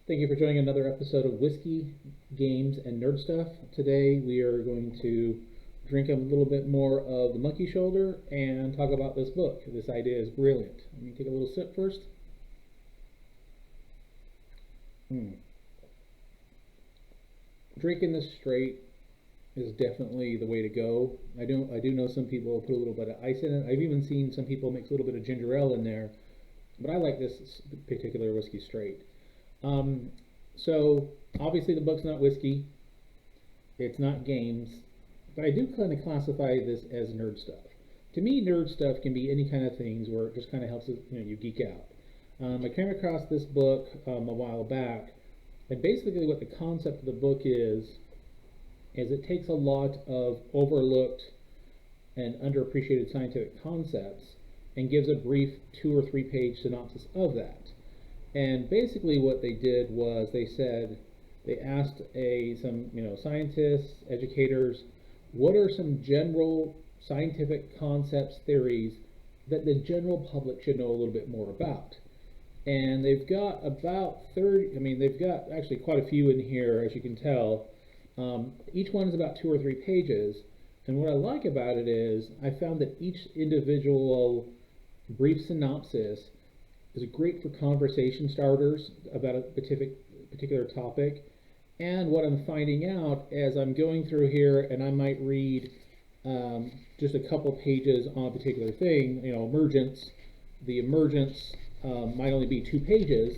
Thank you for joining another episode of Whiskey, Games, and Nerd Stuff. Today we are going to drink a little bit more of the Monkey Shoulder and talk about this book. This idea is brilliant. Let me take a little sip first. Drinking this straight is definitely the way to go. I do know some people put a little bit of ice in it. I've even seen some people mix a little bit of ginger ale in there, but I like this particular whiskey straight. Um, so obviously the book's not whiskey, it's not games, but I do kind of classify this as nerd stuff. To me, nerd stuff can be any kind of things where it just kind of helps you geek out. I came across this book a while back, and basically what the concept of the book is it takes a lot of overlooked and underappreciated scientific concepts and gives a brief 2 or 3 page synopsis of that. And basically, what they did was they asked some scientists, educators, what are some general scientific concepts, theories that the general public should know a little bit more about. And they've got about 30. I mean, they've got actually quite a few in here, as you can tell. Each one is about 2 or 3 pages. And what I like about it is I found that each individual brief synopsis is great for conversation starters about a particular topic. And what I'm finding out as I'm going through here, and I might read just a couple pages on a particular thing, emergence. The emergence might only be 2 pages,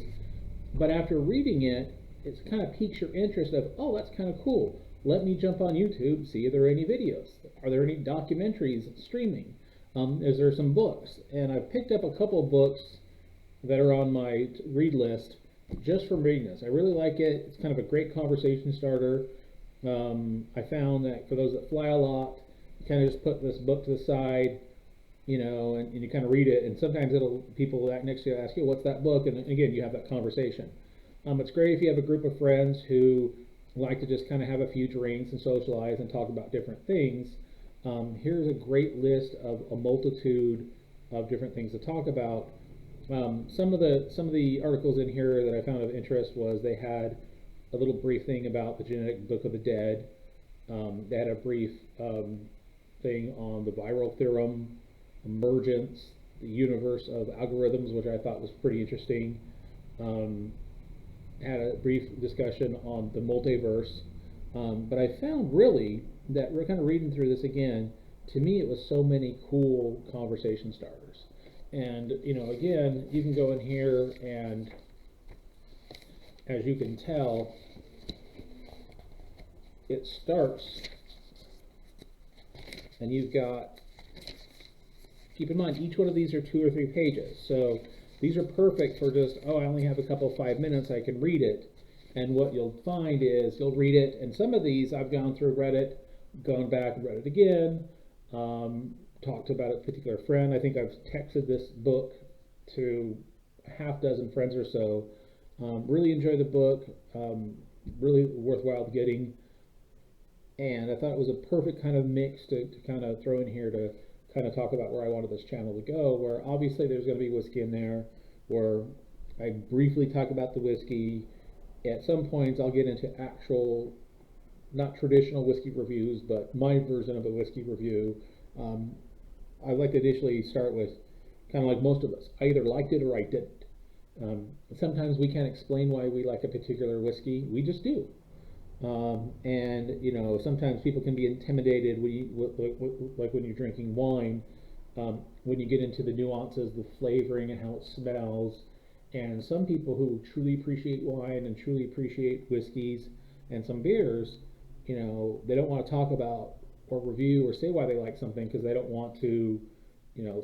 but after reading it, it kind of piques your interest of, oh, that's kind of cool. Let me jump on YouTube, see if there are any videos. Are there any documentaries streaming? Is there some books? And I've picked up a couple of books that are on my read list just from reading this. I really like it. It's kind of a great conversation starter. I found that for those that fly a lot, you kind of just put this book to the side, and you kind of read it. And sometimes people next to you ask you, "What's that book?" And again, you have that conversation. It's great if you have a group of friends who like to just kind of have a few drinks and socialize and talk about different things. Here's a great list of a multitude of different things to talk about. Some of the articles in here that I found of interest was they had a little brief thing about the genetic book of the dead. They had a brief thing on the viral theorem, emergence, the universe of algorithms, which I thought was pretty interesting. Had a brief discussion on the multiverse. But I found really that we're kind of reading through this again. To me, it was so many cool conversation starters. And again, you can go in here and, as you can tell, it starts, and you've got, keep in mind, each one of these are 2 or 3 pages. So these are perfect for just, I only have a couple 5 minutes, I can read it. And what you'll find is you'll read it, and some of these I've gone through, read it, gone back and read it again. Talked about a particular friend. I think I've texted this book to a half dozen friends or so. Really enjoy the book. Really worthwhile getting. And I thought it was a perfect kind of mix to kind of throw in here to kind of talk about where I wanted this channel to go, where obviously there's going to be whiskey in there, where I briefly talk about the whiskey. At some points I'll get into actual, not traditional whiskey reviews, but my version of a whiskey review. I'd like to initially start with kind of like most of us. I either liked it or I didn't. Sometimes we can't explain why we like a particular whiskey. We just do. And sometimes people can be intimidated like when you're drinking wine, when you get into the nuances, the flavoring, and how it smells. And some people who truly appreciate wine and truly appreciate whiskeys and some beers, they don't want to talk about or review or say why they like something because they don't want to,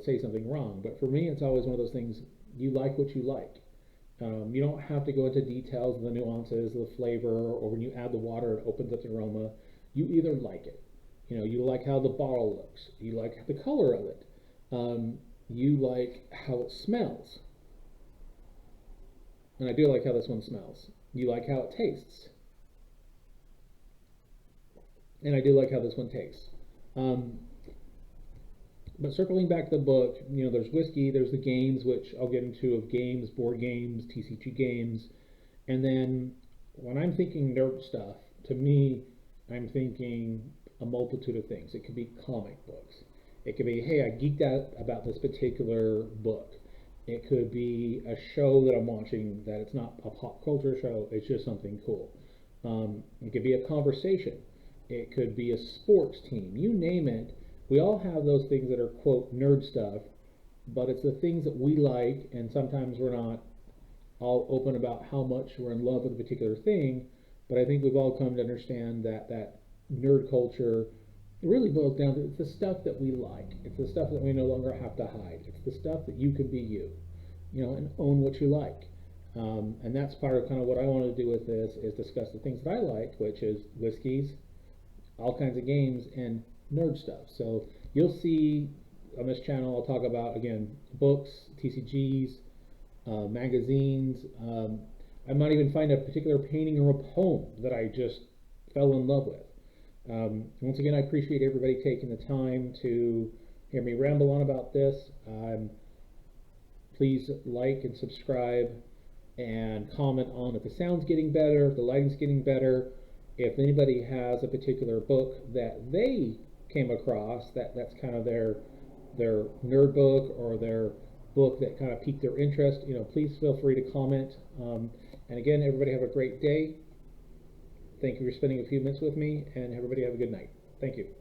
say something wrong. But for me, it's always one of those things, you like what you like. You don't have to go into details of the nuances, the flavor, or when you add the water, it opens up the aroma. You either like it. You like how the bottle looks. You like the color of it. You like how it smells. And I do like how this one smells. You like how it tastes. And I do like how this one tastes. But circling back to the book, there's whiskey, there's the games, which I'll get into, of games, board games, TCG games, And then when I'm thinking nerd stuff, to me, I'm thinking a multitude of things. It could be comic books. It could be, hey, I geeked out about this particular book. It could be a show that I'm watching that it's not a pop culture show, it's just something cool. It could be a conversation. It could be a sports team. You name it. We all have those things that are, quote, nerd stuff, but it's the things that we like, and sometimes we're not all open about how much we're in love with a particular thing. But I think we've all come to understand that nerd culture really boils down to it's the stuff that we like. It's the stuff that we no longer have to hide. It's the stuff that you can be you know, and own what you like. And that's part of kind of what I want to do with this is discuss the things that I like, which is whiskeys, all kinds of games, and nerd stuff. So you'll see on this channel, I'll talk about, again, books, TCGs, magazines. I might even find a particular painting or a poem that I just fell in love with. Once again, I appreciate everybody taking the time to hear me ramble on about this. Please like and subscribe and comment on if the sound's getting better, if the lighting's getting better, if anybody has a particular book that they came across that's kind of their nerd book or their book that kind of piqued their interest, you know, please feel free to comment. And again, everybody have a great day. Thank you for spending a few minutes with me, and everybody have a good night. Thank you.